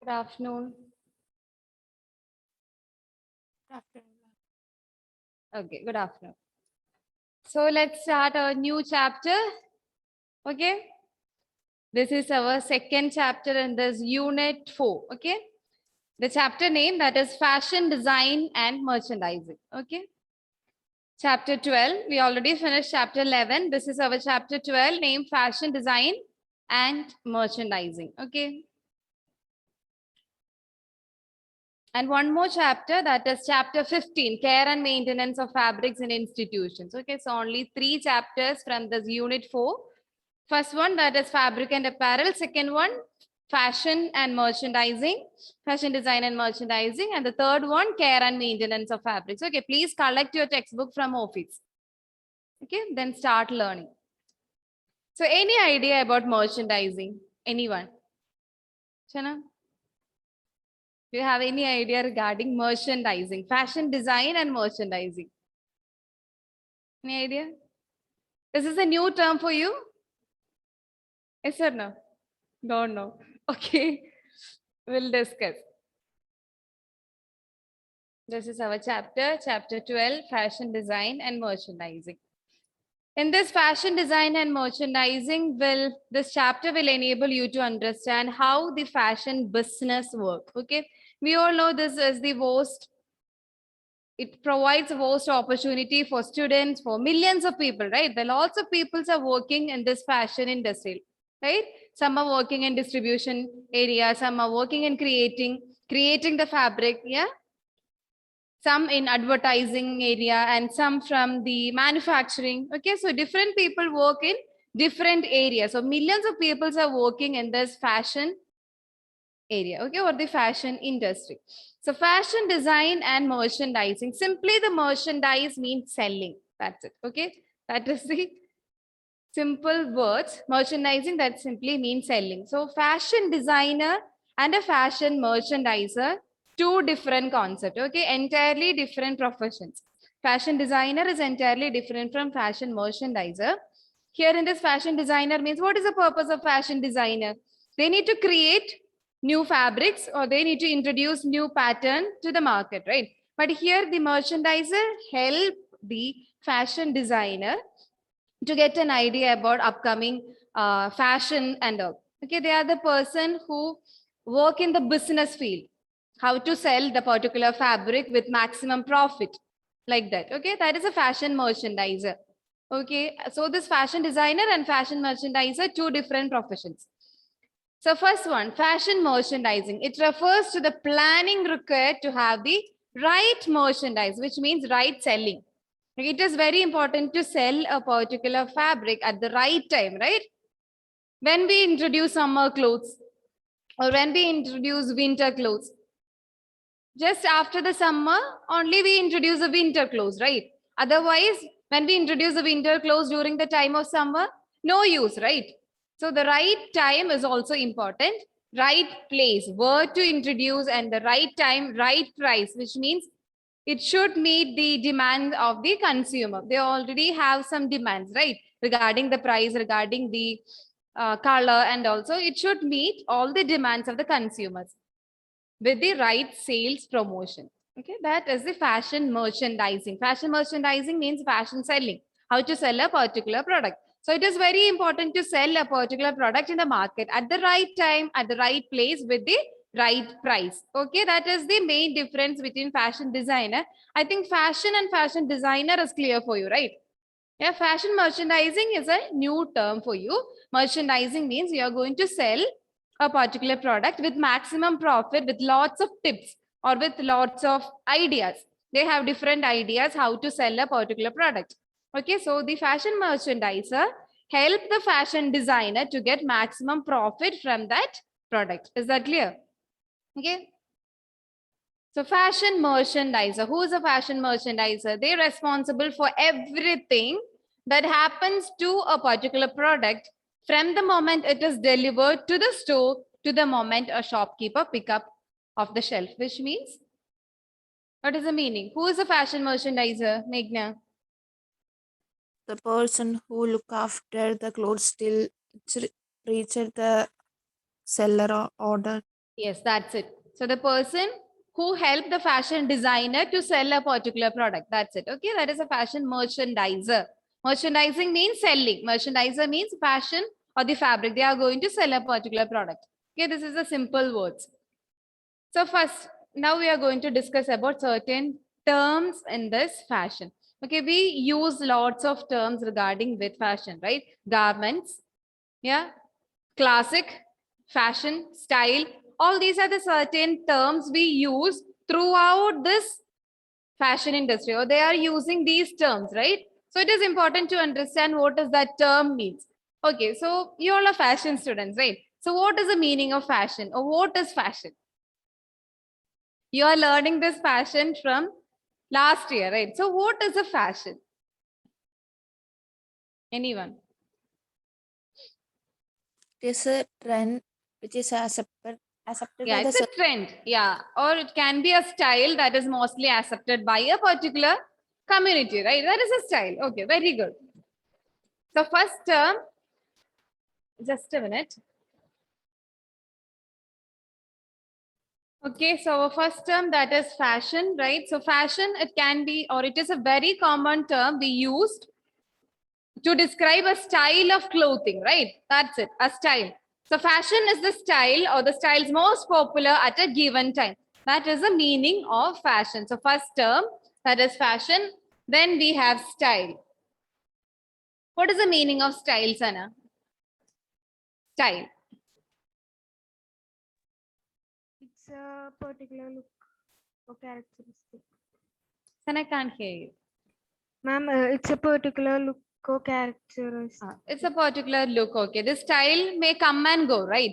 Good afternoon. Okay, good afternoon. So let's start a new chapter. Okay. This is our second chapter in this unit 4. Okay. The chapter name that is fashion design and merchandising. Okay. Chapter 12. We already finished chapter 11. This is our chapter 12 named fashion design and merchandising. Okay. And one more chapter, that is chapter 15, care and maintenance of fabrics in institutions. Okay, so only 3 chapters from this unit 4. First one, that is fabric and apparel. Second one, fashion and merchandising, fashion design and merchandising. And the third one, care and maintenance of fabrics. Okay, please collect your textbook from office. Okay, then start learning. So any idea about merchandising? Anyone? Chana? Do you have any idea regarding merchandising, fashion design and merchandising? Any idea? This is a new term for you? Yes or no? Don't know. Okay, we'll discuss. This is our chapter, chapter 12, fashion design and merchandising. In this fashion design and merchandising, this chapter will enable you to understand how the fashion business work. Okay, we all know this is the most. It provides a vast opportunity for students, for millions of people, right? There lots of people are working in this fashion industry, right? Some are working in distribution area, some are working in creating the fabric, yeah? Some in advertising area and some from the manufacturing. Okay, so different people work in different areas. So millions of people are working in this fashion area, okay, or the fashion industry. So fashion design and merchandising, simply the merchandise means selling. That's it. Okay, that is the simple words. Merchandising, that simply means selling. So fashion designer and a fashion merchandiser, two different concepts. Okay, entirely different professions. Fashion designer is entirely different from fashion merchandiser. Here in this, fashion designer means, what is the purpose of fashion designer? They need to create new fabrics or they need to introduce new pattern to the market, right? But here the merchandiser help the fashion designer to get an idea about upcoming fashion and all. Okay, they are the person who work in the business field, how to sell the particular fabric with maximum profit, like that. Okay, that is a fashion merchandiser. Okay, so this fashion designer and fashion merchandiser, two different professions. So first one, fashion merchandising. It refers to the planning required to have the right merchandise, which means right selling. It is very important to sell a particular fabric at the right time, right? When we introduce summer clothes or when we introduce winter clothes, just after the summer, only we introduce the winter clothes, right? Otherwise, when we introduce the winter clothes during the time of summer, no use, right? So the right time is also important. Right place, where to introduce, and the right time, right price, which means it should meet the demand of the consumer. They already have some demands, right? Regarding the price, regarding the color, and also it should meet all the demands of the consumers with the right sales promotion. Okay, that is the fashion merchandising. Fashion merchandising means fashion selling, how to sell a particular product. So it is very important to sell a particular product in the market at the right time, at the right place with the right price. Okay, that is the main difference between fashion designer. I think fashion and fashion designer is clear for you, right? Yeah, fashion merchandising is a new term for you. Merchandising means you are going to sell a particular product with maximum profit, with lots of tips or with lots of ideas. They have different ideas how to sell a particular product. Okay, so the fashion merchandiser help the fashion designer to get maximum profit from that product. Is that clear? Okay. So fashion merchandiser, who is a fashion merchandiser? They're responsible for everything that happens to a particular product from the moment it is delivered to the store to the moment a shopkeeper pick up off the shelf, which means, what is the meaning? Who is a fashion merchandiser, Meghna? The person who look after the clothes till it's reached the seller or order. Yes, that's it. So the person who helped the fashion designer to sell a particular product. That's it. Okay, that is a fashion merchandiser. Merchandising means selling. Merchandiser means fashion or the fabric. They are going to sell a particular product. Okay, this is the simple words. So first, now we are going to discuss about certain terms in this fashion. Okay, we use lots of terms regarding with fashion, right? Garments, yeah, classic, fashion, style. All these are the certain terms we use throughout this fashion industry, or they are using these terms, right? So it is important to understand what does that term means. Okay, so you all are fashion students, right? So what is the meaning of fashion, or what is fashion? You are learning this fashion from last year, right? So what is a fashion? Anyone? It is a trend which is accepted Yeah, by the it's a trend. Yeah. Or it can be a style that is mostly accepted by a particular community, right? That is a style. Okay, very good. So first term, just a minute. Okay, so our first term, that is fashion, right? So fashion, it can be, or it is a very common term we used to describe a style of clothing, right? That's it, a style. So fashion is the style or the styles most popular at a given time. That is the meaning of fashion. So first term, that is fashion. Then we have style. What is the meaning of style, Sana? Style. It's a particular look or characteristic. Sana, I can't hear you. Ma'am, it's a particular look or characteristic. It's a particular look, okay. The style may come and go, right?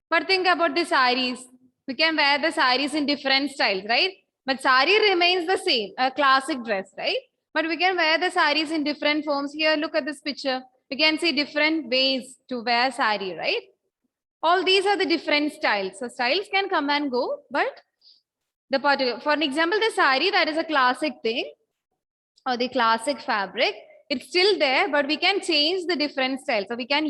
But think about the saris. We can wear the saris in different styles, right? But sari remains the same, a classic dress, right? But we can wear the saris in different forms. Here, look at this picture. We can see different ways to wear sari, right? All these are the different styles. So styles can come and go, but the particular, for an example, the sari, that is a classic thing, or the classic fabric, it's still there, but we can change the different styles. So we can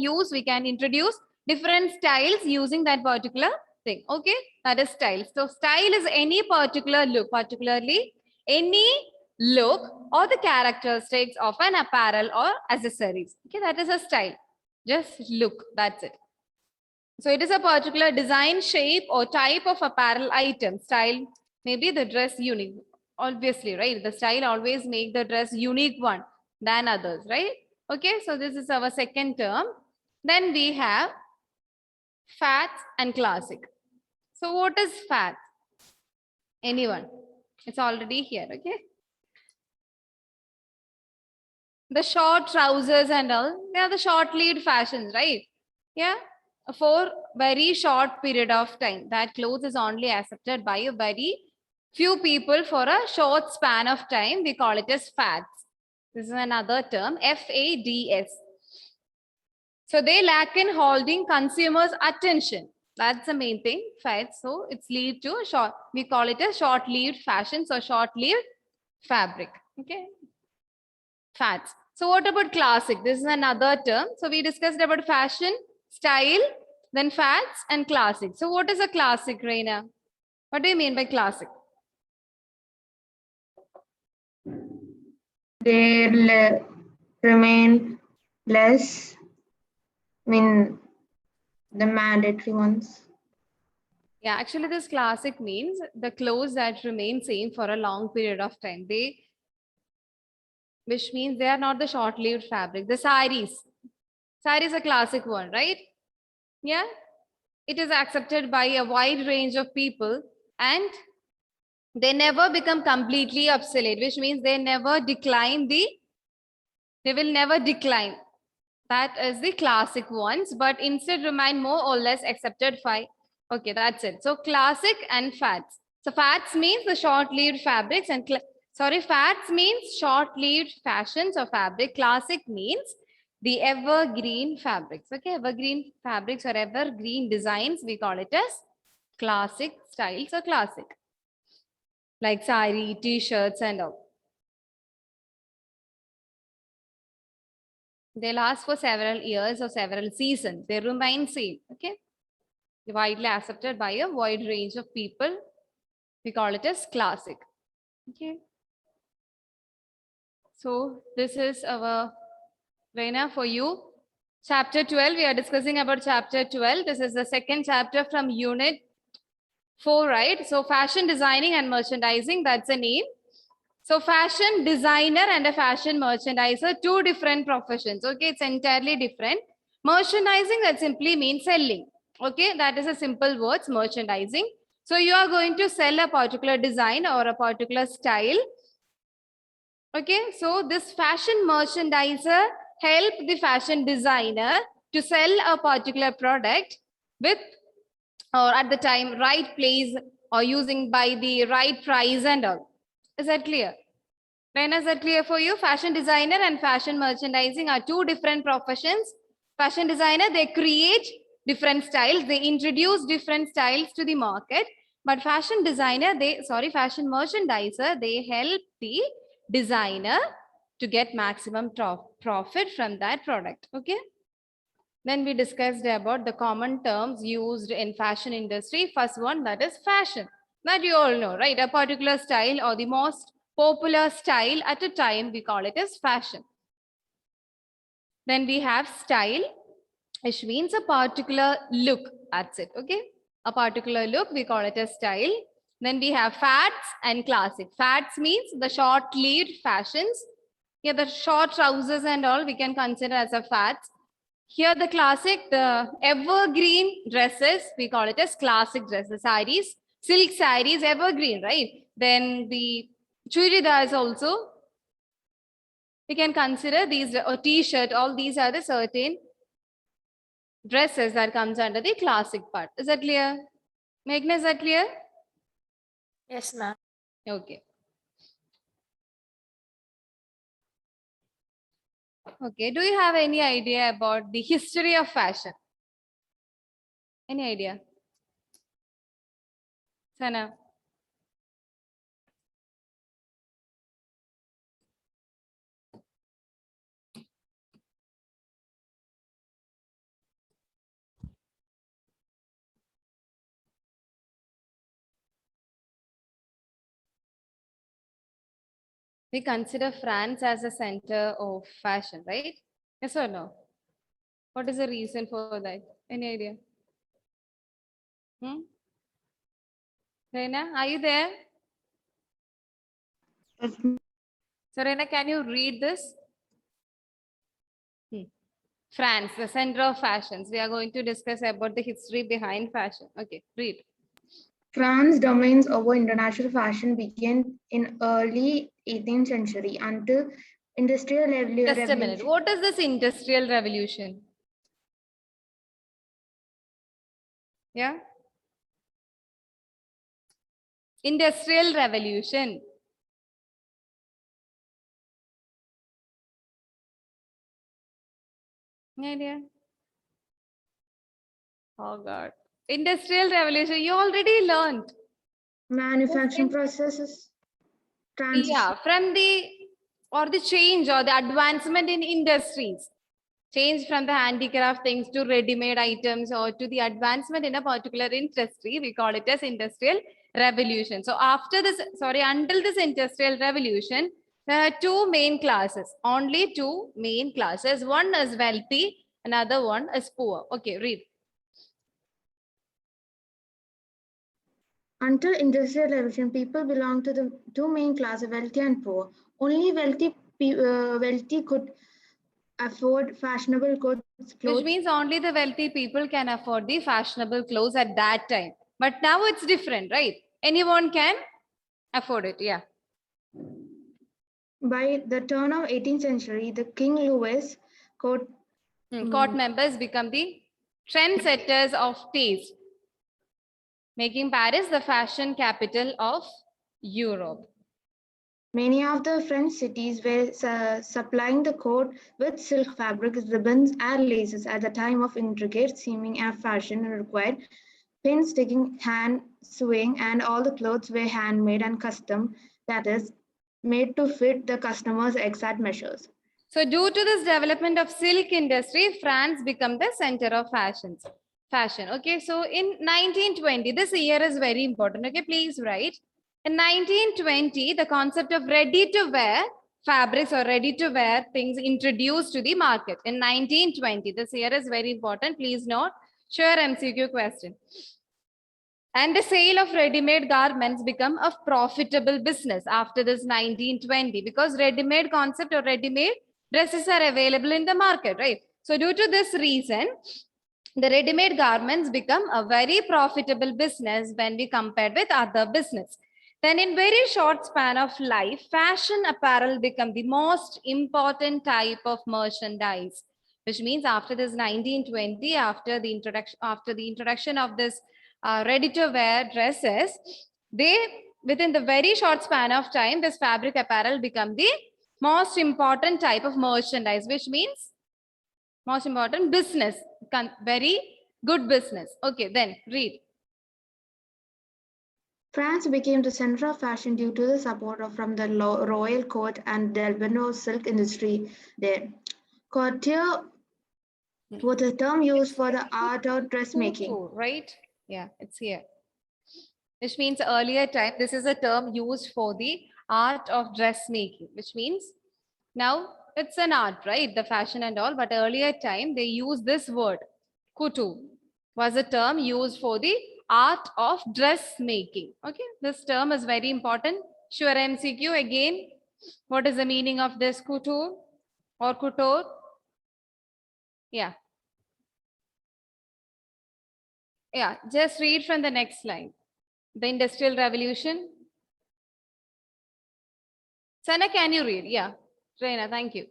introduce different styles using that particular thing. Okay, that is style. So style is any particular look, particularly any look or the characteristics of an apparel or accessories. Okay, that is a style. Just look, that's it. So it is a particular design, shape, or type of apparel item. Style, maybe the dress unique. Obviously, right? The style always make the dress unique one than others, right? Okay, so this is our second term. Then we have fats and classic. So what is fat? Anyone? It's already here, okay? The short trousers and all, they are the short-lived fashions, right? Yeah, for very short period of time. That clothes is only accepted by a very few people for a short span of time. We call it as fads. This is another term, FADS. So they lack in holding consumers' attention. That's the main thing, fads. So it's lead to a short, we call it a short-lived fashions or short-lived fabric. Okay, fads. So what about classic? This is another term. So we discussed about fashion, style, then fads and classic. So what is a classic, Reina? What do you mean by classic? They remain less, the mandatory ones. Yeah, actually this classic means the clothes that remain same for a long period of time. Which means they are not the short-lived fabric. The saris. Sari is a classic one, right? Yeah. It is accepted by a wide range of people and they never become completely obsolete, which means they will never decline. That is the classic ones, but instead remain more or less accepted by, okay, that's it. So classic and fads. So fads means the short-lived fabrics and fads means short-lived fashions or fabric. Classic means the evergreen fabrics. Okay, evergreen fabrics or evergreen designs, we call it as classic styles or classic. Like sari, t-shirts and all. They last for several years or several seasons. They remain same. Okay. widely accepted by a wide range of people. We call it as classic. Okay. So this is our Reina for you. Chapter 12, we are discussing about chapter 12. This is the second chapter from unit 4, right? So fashion designing and merchandising, that's the name. So fashion designer and a fashion merchandiser, two different professions. Okay, it's entirely different. Merchandising, that simply means selling. Okay, that is a simple words, merchandising. So you are going to sell a particular design or a particular style. Okay, so this fashion merchandiser help the fashion designer to sell a particular product with or at the time right place or using by the right price and all. Is that clear? When is that clear for you? Fashion designer and fashion merchandising are two different professions. Fashion designer, they create different styles, they introduce different styles to the market. But fashion designer, fashion merchandiser, they help the designer to get maximum profit from that product. Okay. Then we discussed about the common terms used in fashion industry. First one, that is fashion. That you all know, right? A particular style or the most popular style at a time, we call it as fashion. Then we have style, which means a particular look. That's it. Okay. A particular look, we call it as style. Then we have fads and classic. Fads means the short-lived fashions. Yeah, the short trousers and all we can consider as a fads. Here the classic, the evergreen dresses, we call it as classic dresses, sarees, silk sarees, evergreen, right? Then the churidars also, we can consider these, a t-shirt, all these are the certain dresses that comes under the classic part. Is that clear? Meghna, is that clear? Yes, ma'am. Okay. Okay, do you have any idea about the history of fashion? Any idea? Sana? We consider France as a center of fashion, right? Yes or no? What is the reason for that? Any idea? Reina, are you there? So Reina, can you read this? France, the center of fashions. We are going to discuss about the history behind fashion. Okay, read. France's domains over international fashion began in early 18th century until industrial revolution. Just a minute. What is this industrial revolution? Yeah. Industrial revolution. Any idea? Oh God. Industrial revolution. You already learned. Manufacturing processes. Yeah, from the change or the advancement in industries. Change from the handicraft things to ready-made items or to the advancement in a particular industry, we call it as industrial revolution. So after this, until this industrial revolution, there are two main classes, only two main classes. One is wealthy, another one is poor. Okay, read. Until industrial revolution, people belong to the two main classes, wealthy and poor. Only wealthy could afford fashionable clothes. Which means only the wealthy people can afford the fashionable clothes at that time. But now it's different, right? Anyone can afford it, yeah. By the turn of 18th century, the King Louis court members become the trendsetters of taste, making Paris the fashion capital of Europe. Many of the French cities were supplying the court with silk fabrics, ribbons, and laces at the time of intricate seaming and fashion required painstaking hand sewing, and all the clothes were handmade and custom, that is, made to fit the customer's exact measures. So due to this development of silk industry, France became the center of fashions. fashion. Okay, so in 1920, this year is very important. Okay, please write. In 1920, the concept of ready-to-wear fabrics or ready-to-wear things introduced to the market. In 1920, this year is very important. Please note, sure MCQ question. And the sale of ready-made garments become a profitable business after this 1920 because ready-made concept or ready-made dresses are available in the market, right? So due to this reason, the ready-made garments become a very profitable business when we compare with other business. Then in very short span of life, fashion apparel become the most important type of merchandise, which means after this 1920, after the introduction of this ready-to-wear dresses, within the very short span of time, this fabric apparel become the most important type of merchandise, which means most important business, very good business. Okay, then read. France became the center of fashion due to the support from the royal court and Delvino silk industry there. Couture was a term used for the art of dressmaking. Right? Yeah, it's here. Which means earlier time, this is a term used for the art of dressmaking, which means now it's an art, right? The fashion and all, but earlier time they used this word, couture, was a term used for the art of dressmaking. Okay, this term is very important. Sure MCQ again. What is the meaning of this couture or couture? Yeah. Yeah, just read from the next line. The Industrial Revolution. Sana, can you read? Yeah. Reina, thank you.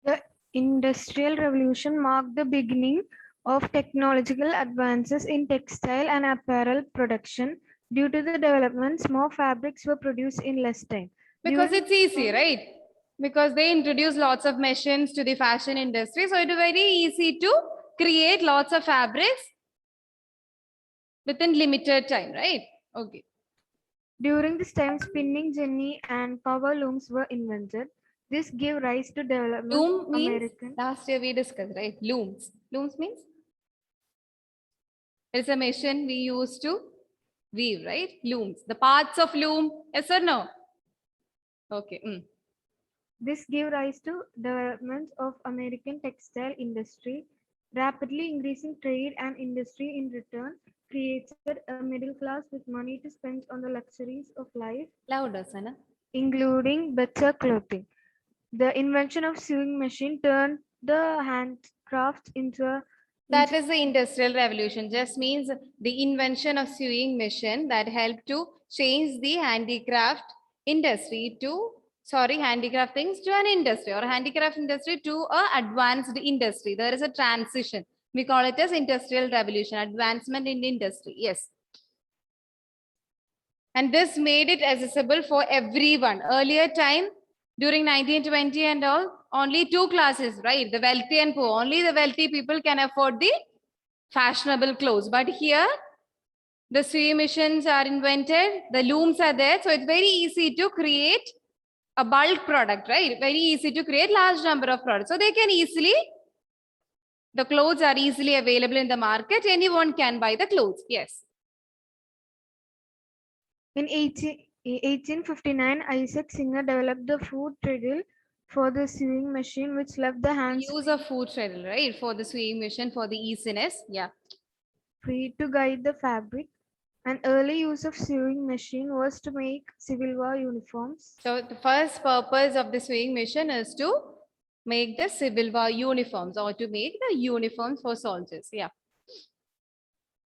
The Industrial Revolution marked the beginning of technological advances in textile and apparel production. Due to the developments, more fabrics were produced in less time. Because During- it's easy, right? Because they introduced lots of machines to the fashion industry. So it's very easy to create lots of fabrics within limited time, right? Okay. During this time, spinning jenny and power looms were invented. This gave rise to development Loom of means, American. last year we discussed, right? Looms. Looms means? It's a machine we use to weave, right? Looms. The parts of loom, yes or no? Okay. This gave rise to development of American textile industry. Rapidly increasing trade and industry in return created a middle class with money to spend on the luxuries of life, Louder, Sana. including better clothing. The invention of sewing machine turned the handcraft into a That is the Industrial Revolution. Just means the invention of sewing machine that helped to change the handicraft industry to, handicraft things to an industry or handicraft industry to a advanced industry. There is a transition. We call it as Industrial Revolution, advancement in industry. Yes. And this made it accessible for everyone. Earlier time, during 1920 and all, only two classes, right? The wealthy and poor. Only the wealthy people can afford the fashionable clothes. But here, the sewing machines are invented, the looms are there. So it's very easy to create a bulk product, right? Very easy to create large number of products. So they can easily, the clothes are easily available in the market. Anyone can buy the clothes. Yes. In 1859, Isaac Singer developed the foot treadle for the sewing machine, which left the hands Use of foot treadle, right? For the sewing machine, for the easiness. Yeah. free to guide the fabric. An early use of sewing machine was to make Civil War uniforms. So the first purpose of the sewing machine is to make the Civil War uniforms or to make the uniforms for soldiers. Yeah.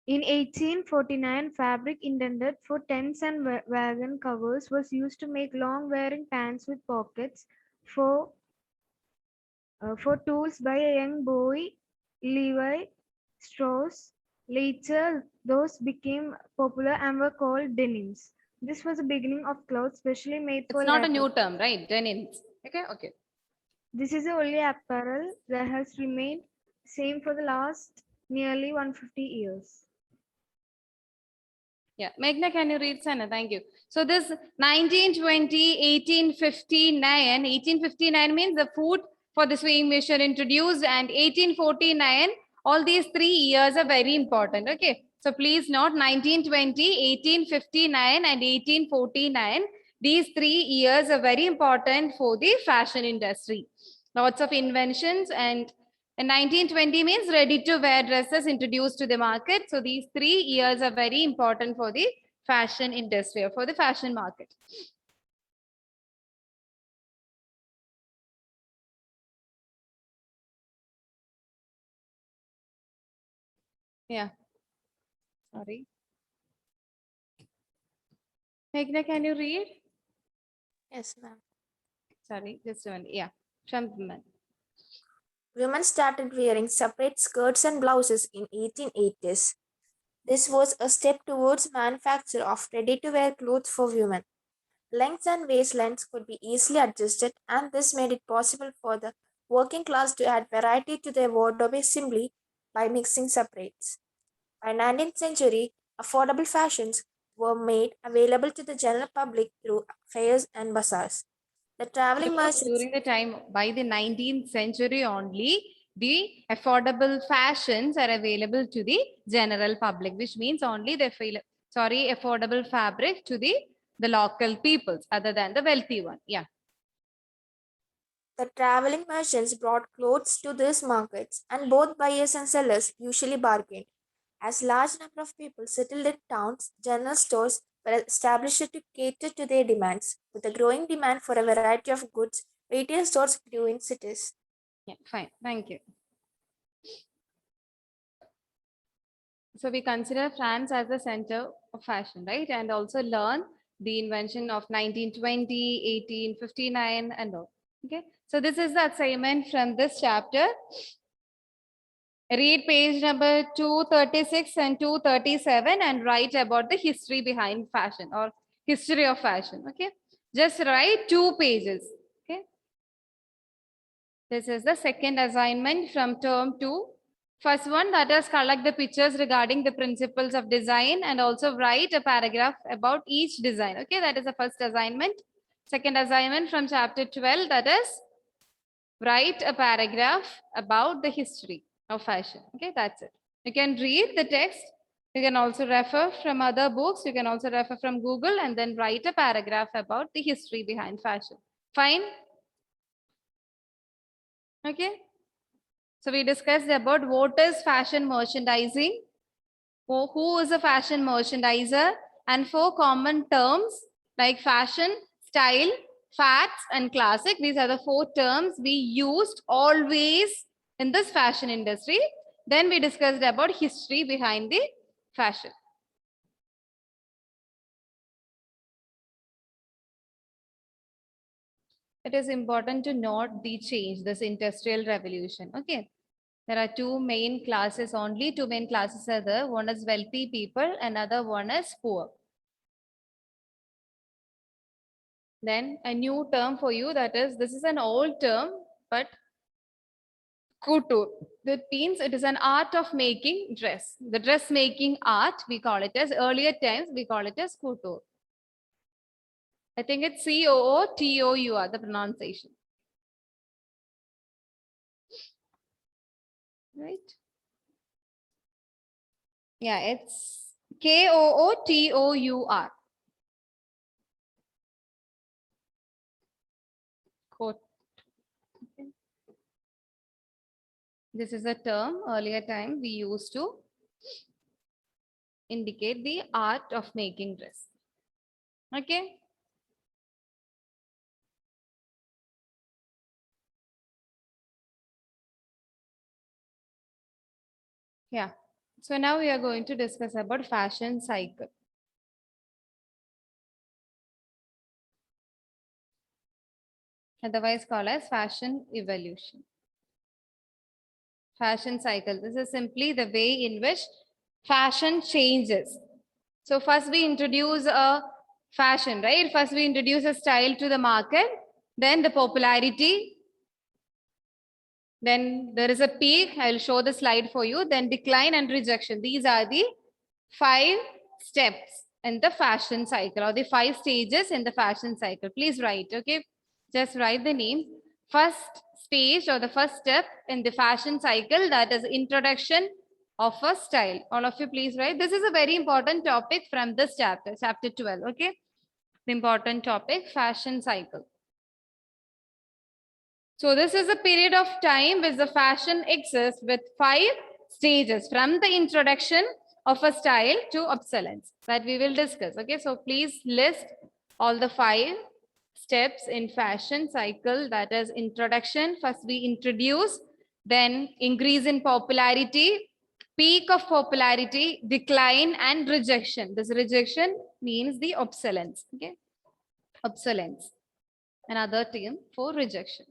In 1849, fabric intended for tents and wagon covers was used to make long-wearing pants with pockets for tools by a young boy, Levi Strauss. Later, those became popular and were called denims. This was the beginning of clothes specially made for It's not a labor. new term, right? Denims. Okay, okay. This is the only apparel that has remained same for the last nearly 150 years. Yeah, Meghna, can you read, Sana? Thank you. So this 1920, 1859 means the food for the sewing machine introduced, and 1849 All these 3 years are very important. Okay. So please note 1920, 1859 and 1849. These 3 years are very important for the fashion industry. Lots of inventions, and 1920 means ready to wear dresses introduced to the market. So these 3 years are very important for the fashion industry or for the fashion market. Yeah. Sorry. Meghna, can you read? Yes, ma'am. Sorry, just one. Yeah. From women. Women started wearing separate skirts and blouses in 1880s. This was a step towards manufacture of ready-to-wear clothes for women. Lengths and waistlines could be easily adjusted, and this made it possible for the working class to add variety to their wardrobe simply by mixing separates. By 19th century, affordable fashions were made available to the general public through fairs and bazaars. The traveling merchants During the time, by the 19th century only, the affordable fashions are available to the general public, which means only the affordable fabric to the local peoples other than the wealthy one. Yeah. The traveling merchants brought clothes to these markets, and both buyers and sellers usually bargained. As large number of people settled in towns, general stores were established to cater to their demands. With a growing demand for a variety of goods, retail stores grew in cities. Yeah, fine. Thank you. So we consider France as the center of fashion, right? And also learn the invention of 1920, 1859 and all. Okay. So this is the assignment from this chapter. Read page number 236 and 237 and write about the history behind fashion or history of fashion. Okay. Just write 2 pages. Okay. This is the second assignment from term 2. First one, that is collect the pictures regarding the principles of design and also write a paragraph about each design. Okay, that is the first assignment. Second assignment from chapter 12, that is write a paragraph about the history of fashion. Okay, that's it. You can read the text. You can also refer from other books. You can also refer from Google and then write a paragraph about the history behind fashion. Fine? Okay. So we discussed about what is fashion merchandising, who is a fashion merchandiser, and 4 common terms like fashion, style, facts, and classic. These are the 4 terms we used always in this fashion industry. Then we discussed about history behind the fashion. It is important to note the change, this industrial revolution. Okay. There are 2 main classes, only 2 main classes are there. One is wealthy people, another one is poor. Then a new term for you, that is, this is an old term, but couture. That means it is an art of making dress. The dressmaking art, we call it as, earlier times, we call it as couture. I think it's C-O-O-T-O-U-R, the pronunciation. Right? Yeah, it's K-O-O-T-O-U-R. Coat. Okay. This is a term earlier time we used to indicate the art of making dress. Okay. Yeah. So now we are going to discuss about fashion cycle. Otherwise called as fashion evolution. Fashion cycle. This is simply the way in which fashion changes. So first we introduce a fashion, right? First we introduce a style to the market, then the popularity. Then there is a peak. I'll show the slide for you. Then decline and rejection. These are the 5 steps in the fashion cycle or the 5 stages in the fashion cycle. Please write, okay? Just write the name. First stage or the first step in the fashion cycle, that is introduction of a style. All of you please write. This is a very important topic from this chapter, chapter 12. Okay, the important topic, fashion cycle. So this is a period of time which the fashion exists with 5 stages from the introduction of a style to obsolescence that we will discuss. Okay, so please list all the 5 steps in fashion cycle. That is introduction. First we introduce, then increase in popularity, peak of popularity, decline, and rejection. This rejection means the obsolescence. Okay, obsolescence, another term for rejection.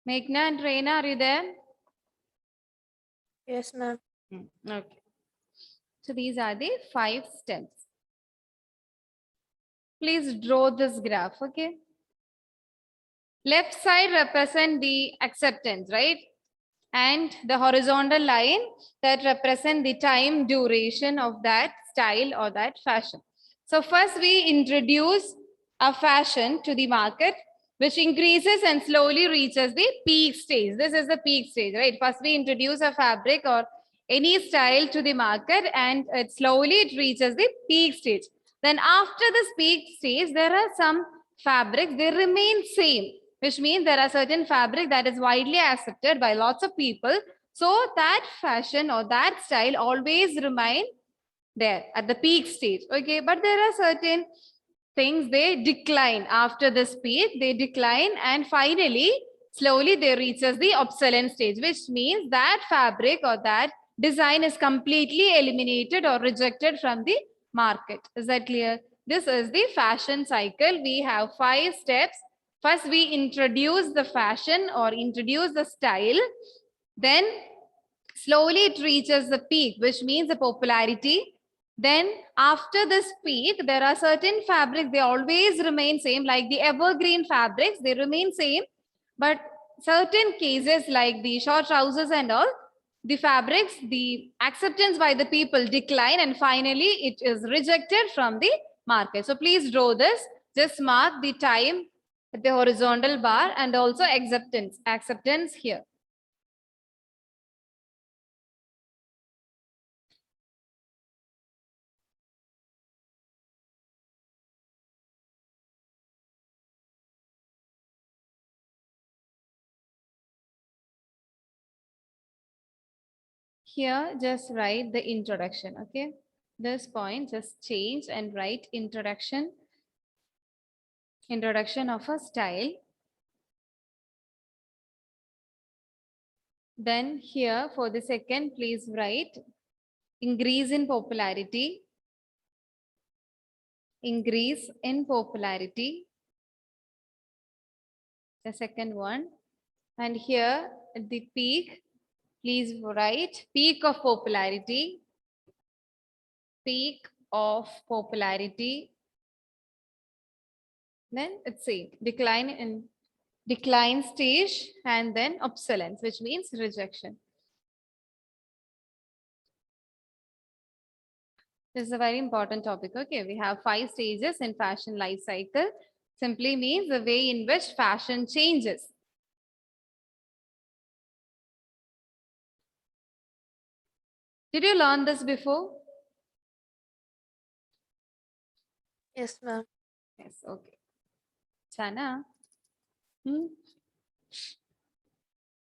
Meghna and Reina, are you there? Yes, ma'am. Okay. So these are the 5 steps. Please draw this graph, okay? Left side represent the acceptance, right? And the horizontal line that represent the time duration of that style or that fashion. So first we introduce a fashion to the market, which increases and slowly reaches the peak stage. This is the peak stage, right? First we introduce a fabric or any style to the market, and it slowly reaches the peak stage. Then after this peak stage, there are some fabrics, they remain same, which means there are certain fabric that is widely accepted by lots of people. So that fashion or that style always remain there at the peak stage. Okay, but there are certain things, they decline after this peak, they decline, and finally slowly they reaches the obsolescence stage, which means that fabric or that design is completely eliminated or rejected from the market. Is that clear? This is the fashion cycle. We have 5 steps. First we introduce the fashion or introduce the style, then slowly it reaches the peak, which means the popularity. Then after this peak, there are certain fabrics, they always remain same, like the evergreen fabrics, they remain same. But certain cases like the short trousers and all, the fabrics, the acceptance by the people decline, and finally it is rejected from the market. So please draw this, just mark the time at the horizontal bar and also acceptance here. Here, just write the introduction, okay? This point, just change and write introduction. Introduction of a style. Then here, for the second, please write increase in popularity. Increase in popularity. The second one. And here, at the peak, please write peak of popularity. Peak of popularity. Then it's same, decline stage, and then obsolescence, which means rejection. This is a very important topic. Okay, we have 5 stages in fashion life cycle. Simply means the way in which fashion changes. Did you learn this before? Yes, ma'am. Yes, okay. Chana,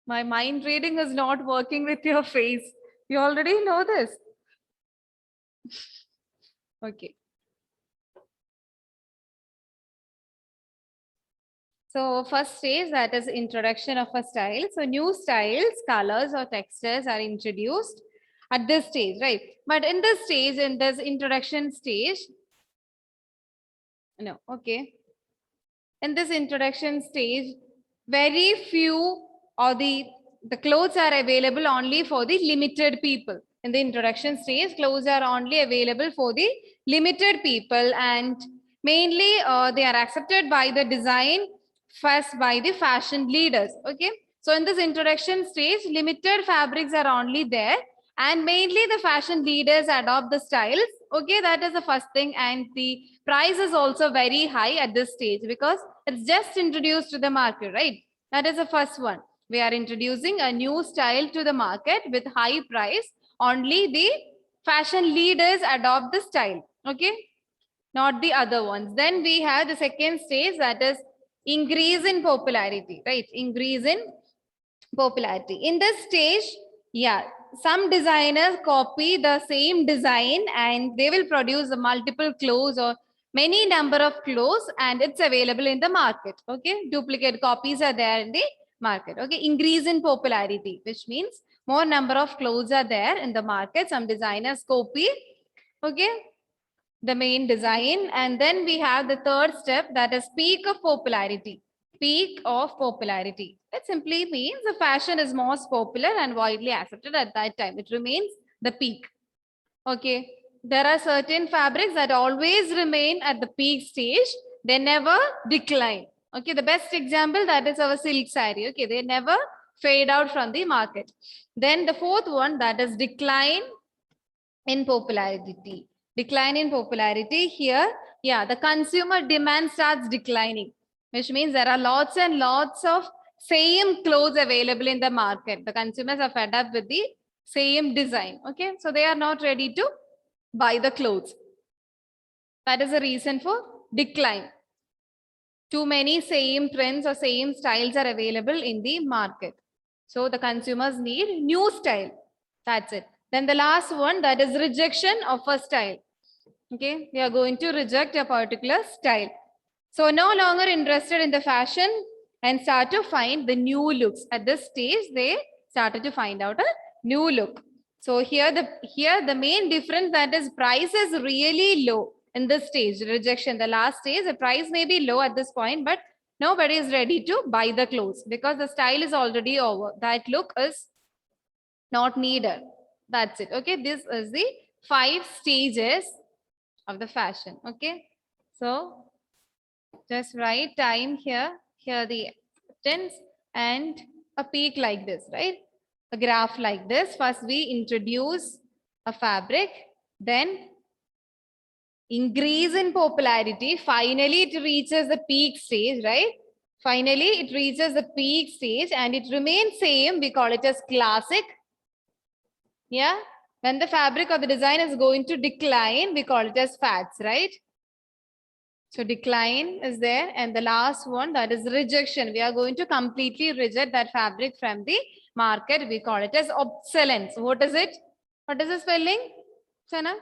my mind reading is not working with your face. You already know this. Okay. So first stage, that is introduction of a style. So new styles, colors or textures are introduced at this stage, right? But in this stage, in this introduction stage, no, okay. In this introduction stage, very few or the clothes are available only for the limited people. In the introduction stage, clothes are only available for the limited people, and mainly they are accepted by the design first by the fashion leaders. Okay, so in this introduction stage, limited fabrics are only there, and mainly the fashion leaders adopt the styles. Okay, that is the first thing, and the price is also very high at this stage because it's just introduced to the market, right? That is the first one. We are introducing a new style to the market with high price. Only the fashion leaders adopt the style. Okay, not the other ones. Then we have the second stage, that is increase in popularity, right? Increase in popularity. In this stage, yeah, some designers copy the same design and they will produce multiple clothes or many number of clothes, and it's available in the market. Okay, duplicate copies are there in the market. Okay, increase in popularity, which means more number of clothes are there in the market. Some designers copy, okay, the main design. And then we have the third step, that is peak of popularity. Peak of popularity. That simply means the fashion is most popular and widely accepted at that time. It remains the peak. Okay. There are certain fabrics that always remain at the peak stage. They never decline. Okay. The best example, that is our silk saree. Okay. They never fade out from the market. Then the fourth one, that is decline in popularity. Decline in popularity here, yeah, the consumer demand starts declining, which means there are lots and lots of same clothes available in the market. The consumers are fed up with the same design. Okay, so they are not ready to buy the clothes. That is the reason for decline. Too many same trends or same styles are available in the market. So the consumers need new style. That's it. Then the last one, that is rejection of a style. Okay, we are going to reject a particular style. So no longer interested in the fashion and start to find the new looks. At this stage, they started to find out a new look. So here the main difference, that is price is really low in this stage, rejection. The last stage, the price may be low at this point, but nobody is ready to buy the clothes because the style is already over. That look is not needed. That's it. Okay, this is the 5 stages of the fashion. Okay, so just write time here, here the tense, and a peak like this, right? A graph like this. First we introduce a fabric, then increase in popularity. Finally it reaches the peak stage, right? Finally it reaches the peak stage and it remains same. We call it as classic. Yeah, when the fabric or the design is going to decline, we call it as fads, right? So decline is there. And the last one, that is rejection. We are going to completely reject that fabric from the market. We call it as obsolescence. What is it? What is the spelling, Sana?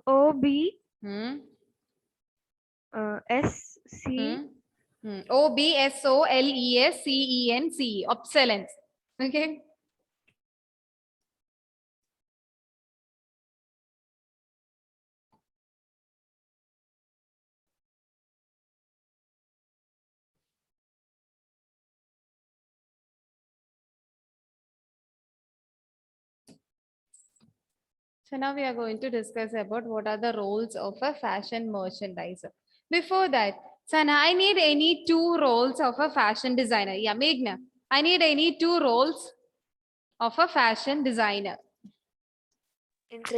OB Hmm. SC OBSOLESCENCE. Obsolescence. Okay. So now we are going to discuss about what are the roles of a fashion merchandiser. Before that, Sana, I need any 2 roles of a fashion designer. Yeah, Meghna, I need any 2 roles of a fashion designer.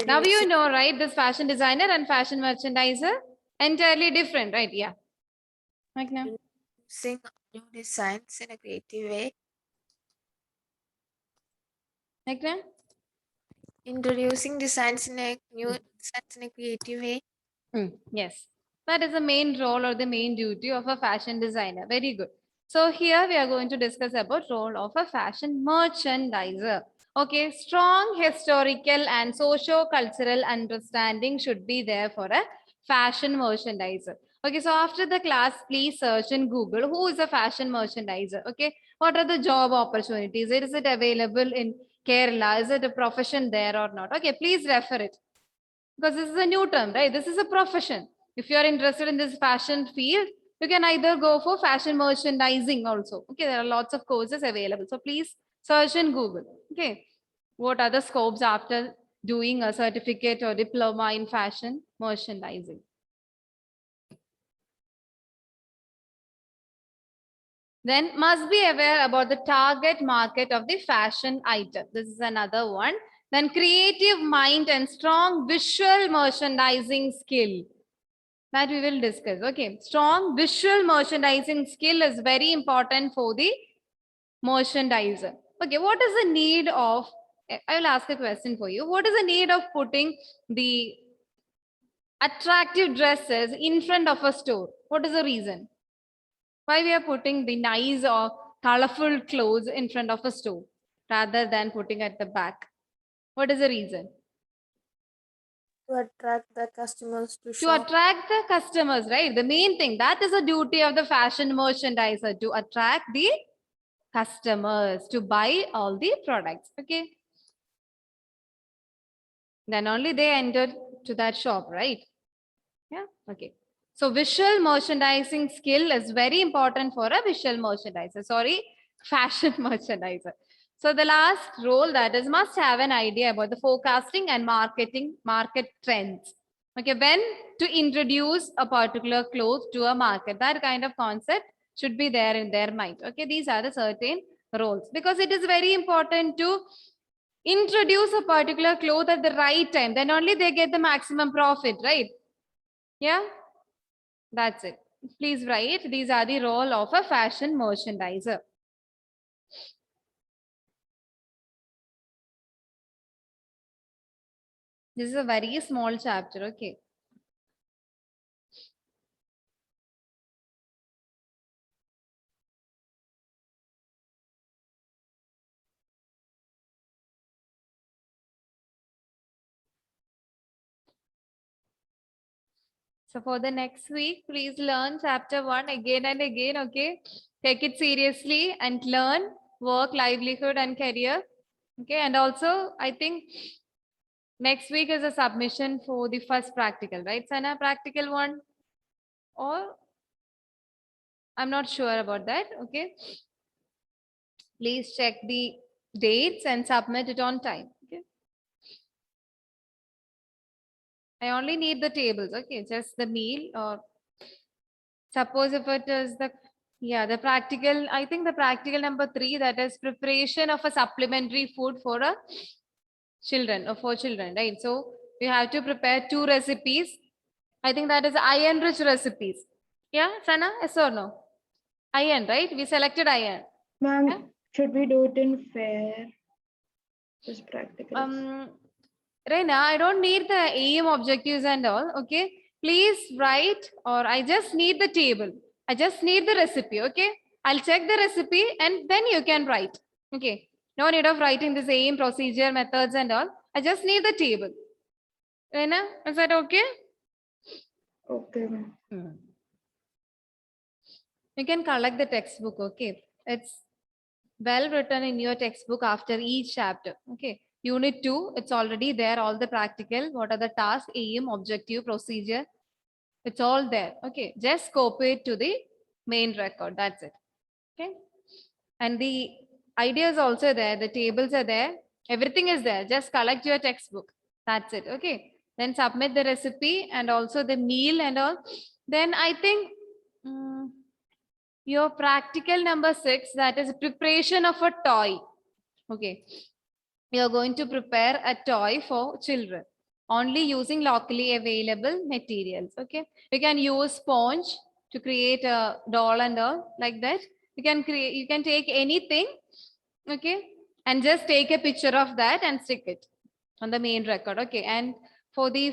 Now you know, right? This fashion designer and fashion merchandiser, entirely different, right? Yeah. Meghna. Introducing new designs in a creative way. Meghna? Introducing designs in a creative way. Yes, that is the main role or the main duty of a fashion designer. Very good. So here we are going to discuss about role of a fashion merchandiser. Okay, strong historical and socio-cultural understanding should be there for a fashion merchandiser. Okay, so after the class, please search in Google who is a fashion merchandiser. Okay, what are the job opportunities? Is it available in Kerala? Is it a profession there or not? Okay, please refer it. Because this is a new term, right? This is a profession. If you are interested in this fashion field, you can either go for fashion merchandising also. Okay, there are lots of courses available. So please search in Google. Okay, what are the scopes after doing a certificate or diploma in fashion merchandising? Then must be aware about the target market of the fashion item. This is another one. Then creative mind and strong visual merchandising skill. that we will discuss. Okay, strong visual merchandising skill is very important for the merchandiser. Okay, what is the need of, I will ask a question for you. What is the need of putting the attractive dresses in front of a store? What is the reason? Why we are putting the nice or colorful clothes in front of a store rather than putting at the back? What is the reason? To attract the customers to To shop. attract the customers, right? The main thing, that is the duty of the fashion merchandiser, to attract the customers to buy all the products. Okay, then only they enter to that shop, right? Yeah, okay. So visual merchandising skill is very important for a visual merchandiser, sorry, fashion merchandiser. So the last role, that is, must have an idea about the forecasting and market trends. Okay, when to introduce a particular cloth to a market, that kind of concept should be there in their mind. Okay, these are the certain roles, because it is very important to introduce a particular cloth at the right time. Then only they get the maximum profit, right? Yeah, that's it. Please write, these are the role of a fashion merchandiser. This is a very small chapter, okay. So for the next week, please learn chapter 1 again and again, okay. Take it seriously and learn work, livelihood and career. Okay, and also I think next week is a submission for the first practical, right, Sana? Practical 1, or I'm not sure about that. Okay, please check the dates and submit it on time. Okay, I only need the tables. Okay, just the meal, or suppose if it is the, yeah, the practical, I think the practical number 3, that is preparation of a supplementary food for a children, or for children, right? So you have to prepare 2 recipes. I think that is iron rich recipes. Yeah, Sana, yes or no? Iron, right? We selected iron. Ma'am, Yeah. should we do it in fair? This practical. Reina, I don't need the aim objectives and all. Okay, please write, or I just need the table. I just need the recipe. Okay, I'll check the recipe and then you can write. Okay, no need of writing this aim, procedure, methods and all. I just need the table. Reina, is that okay? Okay, ma'am. You can collect the textbook. Okay, it's well written in your textbook after each chapter. Okay, unit 2, it's already there, all the practical, what are the tasks, aim, objective, procedure, it's all there. Okay, just copy it to the main record, that's it. Okay, and the idea is also there, the tables are there, everything is there, just collect your textbook, that's it. Okay, then submit the recipe and also the meal and all. Then I think your practical number 6, that is preparation of a toy. Okay, you're going to prepare a toy for children only using locally available materials. Okay, you can use sponge to create a doll and all like that. You can take anything, okay, and just take a picture of that and stick it on the main record. Okay, and for the